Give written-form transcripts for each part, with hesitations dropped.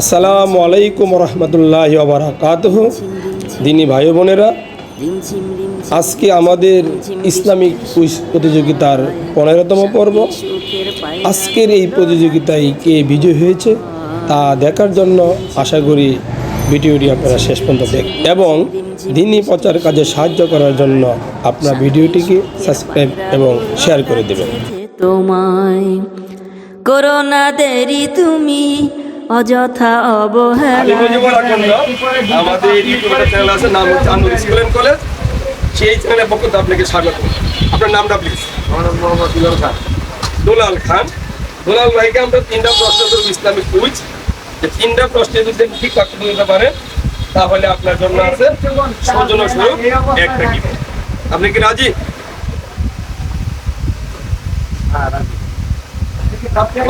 আসসালামু আলাইকুম রহমতুল্লাহি ওয়া বারাকাতুহু। দিনী ভাই বোনেরা, আজকে আমাদের ইসলামিক কুইজ প্রতিযোগিতার 15তম পর্ব। আজকের এই প্রতিযোগিতায় কে বিজয়ী হয়েছে তা দেখার জন্য আশা করি ভিডিওটি আপনারা শেষ পর্যন্ত দেখবেন এবং দিনী প্রচার কাজে সাহায্য করার জন্য আপনার ভিডিওটিকে সাবস্ক্রাইব এবং শেয়ার করে দেবেন। তোমায় করোনা দেরি তুমি অযথা অবহেলা। আমাদের ইউটিউব চ্যানেল আছে, নাম হচ্ছে আনুর স্কুল এন্ড কলেজ। সেই চ্যানেলের পক্ষ থেকে আপনাকে স্বাগত। আপনার নামটা প্লিজ? আমার নাম মোহাম্মদ দুলাল খান। দুলাল খান। দুলাল ভাইকে আমরা 3টা প্রশ্ন করব, ইসলামিক কুইজ। যে 3টা প্রশ্নের যদি ঠিক উত্তর দিতে পারেন তাহলে আপনার জন্য আছে সৌজন্য স্বরূপ একটা গিফট। আপনি কি রাজি?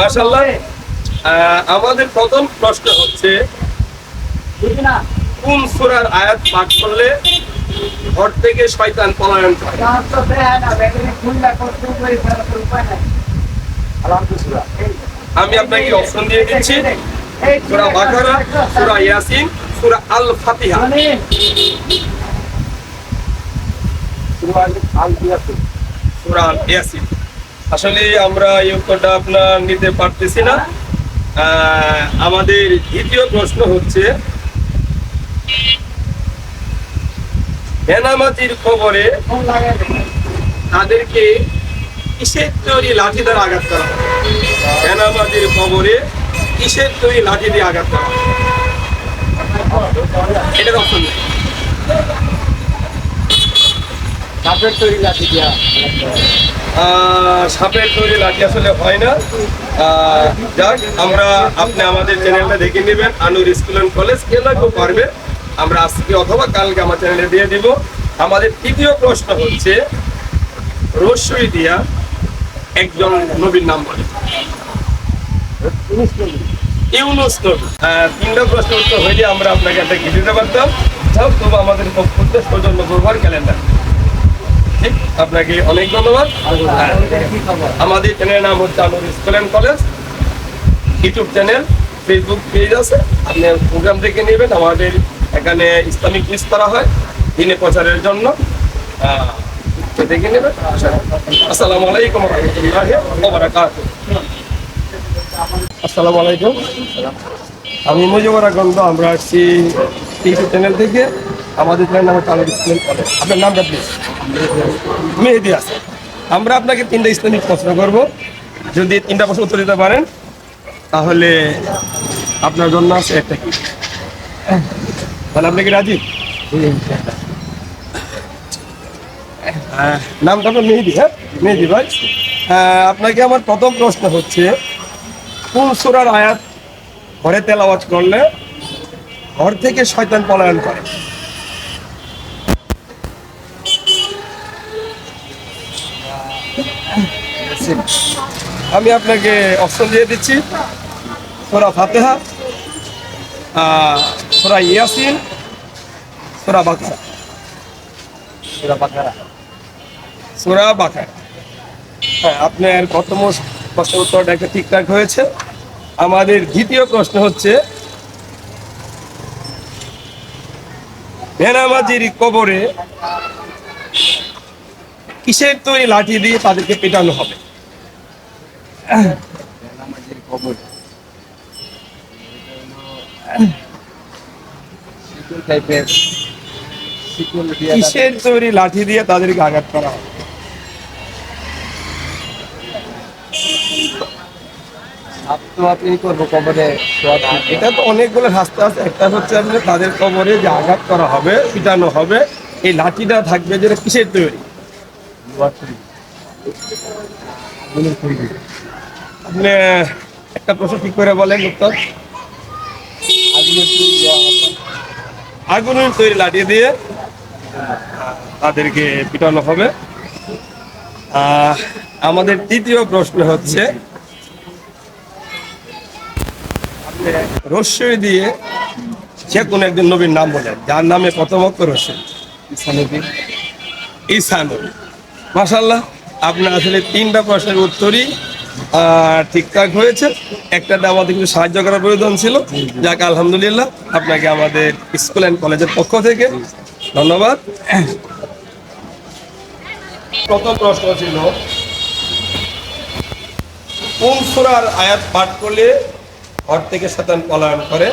মাশাআল্লাহ। আমাদের প্রথম প্রশ্ন হচ্ছে, কোন সূরার আয়াত পাঠ করলে ঘর থেকে শয়তান পলায়ন করে? আমি আপনাকে অপশন দিয়ে দিচ্ছি: সূরা বাকারা, সূরা ইয়াসিন, সূরা আল ফাতিহা। সূরা আল ইয়াসিন। আসলে আমরা এই উত্তরটা আপনার নিতে পারতেছি না। আমাদের দ্বিতীয় প্রশ্ন হচ্ছে, বেনামাজির খবরে তাদেরকে কিসের তৈরি লাঠি দ্বারা আঘাত করা হয়? বেনামাজির খবরে কিসের তৈরি লাঠি দিয়ে আঘাত করা হয়? এটার অপশন নেই। সাপের তৈরি লাঠি দিয়া। সাপের তৈরি লাঠি আসলে হয় না। যাক, আপনি আমাদের চ্যানেলটা দেখে নেবেন, আনুর স্কুল এন্ড কলেজ। কে না কেউ পারবে, আমরা আজকে অথবা কালকে আমার চ্যানেলে দিয়ে দিব। আমাদের তৃতীয় প্রশ্ন হচ্ছে, রস্যই দিয়া একজন নবীর নাম বলে। ইউনুস নবী। 3টা প্রশ্ন উত্তর হইলে আমরা আপনাকে একটা গিফট দিতে পারতাম। তাও তবু আমাদের পক্ষ সৌজন্য ব্যবহার ক্যালেন্ডার। ঠিক, আপনাকে অনেক ধন্যবাদ। আমাদের চ্যানেলের নাম হচ্ছে Anur school and college. YouTube channel, Facebook page আছে, আপনি প্রোগ্রাম দেখে নেবেন। আমাদের এখানে ইসলামিক কুইজ করা হয় দিনে প্রচারের জন্য, দেখে নেবেন। আসসালামু আলাইকুম রহমতুল্লাহি ওয়া বারাকাতুহু। আসসালামু আলাইকুম, আমি মুজিবুর রহমান। আমরা আসছি ইউটিউব চ্যানেল থেকে। আমাদের চ্যানেল নাম হচ্ছে আনুর স্কুল এন্ড কলেজ। আপনার নামটা প্লিজ? মেহেদি হাসান। আমরা আপনাকে 3টা ইসলামিক প্রশ্ন করব। যদি 3টা প্রশ্ন উত্তর দিতে পারেন তাহলে আপনার জন্য আছে একটা কি। তাহলে আপনি কি রাজি? নামটা তো মেহেদি। হ্যাঁ, মেহেদি ভাই। আপনাকে আমার প্রথম প্রশ্ন হচ্ছে, কোন সূরার আয়াত ঘরে তেলাওয়াত করলে ঘর থেকে শয়তান পলায়ন করে? আমি আপনাকে অপশন দিয়ে দিচ্ছি: সূরা ফাতিহা, সূরা ইয়াসিন, সূরা বাকারা। সূরা বাকারা। হ্যাঁ, আপনার প্রথম প্রশ্নের উত্তরটা একটা ঠিকঠাক হয়েছে। আমাদের দ্বিতীয় প্রশ্ন হচ্ছে, বেনামাজির কবরে কিসের তৈরি লাঠি দিয়ে তাদেরকে পেটানো হবে? কিসের তৈরি লাঠি দিয়ে তাদেরকে আঘাত করা হবে? এটা তো অনেকগুলো রাস্তা আছে। একটা হচ্ছে আপনার তাদের কবরে যে আঘাত করা হবে, পিটানো হবে, এই লাঠিটা থাকবে যেটা কিসের তৈরি? আপনি একটা প্রশ্ন ঠিক করে বলেন উত্তর। আগুনের তৈরি লাঠি দিয়ে তাদেরকে পিটানো হবে। আমাদের তৃতীয় প্রশ্ন হচ্ছে, রস্যই দিয়ে যে কোনো একজন নবীর নাম বলেন যার নামে প্রথম অক্ষর রস্যই। ঈসা নবী। মাশাআল্লাহ, আপনার আসলে 3টা প্রশ্নের উত্তরই ঠিকঠাক হয়েছে। একটা আমাদের কিছু সাহায্য করার প্রয়োজন ছিল, যাক আলহামদুলিল্লাহ আপনাকে আমাদের স্কুল অ্যান্ড কলেজের পক্ষ থেকে ধন্যবাদ। প্রথম প্রশ্ন ছিল কোন সূরার আয়াত পাঠ করলে ঘর থেকে শয়তান পলায়ন করে?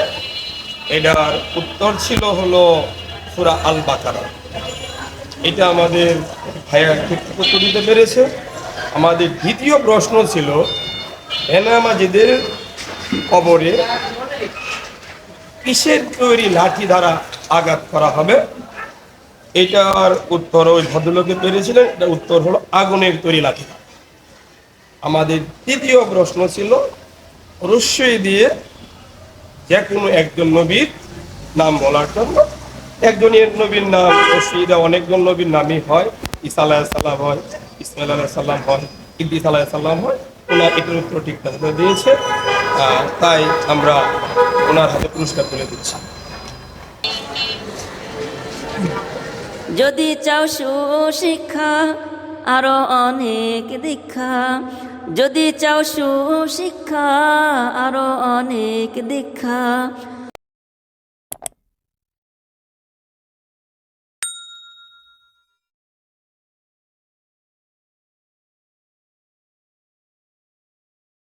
এটার উত্তর ছিল হলো সূরা আল বাকারা। এটা আমাদের ভাইয়া ঠিকঠাক উত্তর দিতে পেরেছে। আমাদের দ্বিতীয় প্রশ্ন ছিল বেনামাজিদের কবরে কিসের তৈরি লাঠি দ্বারা আঘাত করা হবে? এটার উত্তর ওই ভদ্রলোকে পেরেছিলেন। এটা উত্তর হলো আগুনের তৈরি লাঠি। আমাদের তৃতীয় প্রশ্ন ছিল রস্যই দিয়ে যে কোনো একজন নবীর নাম বলার জন্য। একজনের নবীর নাম রস্যইদা অনেকজন নবীর নামই হয়। ঈসা আলাইহিস সালাম হয়, ইসমাইল আলাইহিস সালাম হয়, ইদ্রিস আলাইহিস সালাম হয়। ওনার এটার উত্তর ঠিকঠাক করে দিয়েছে, তাই আমরা ওনার হাতে পুরস্কার তুলে দিচ্ছি। যদি চাও সুশিক্ষা আরো অনেক দীক্ষা, যদি চাও সুশিক্ষা আরো অনেক দীক্ষা,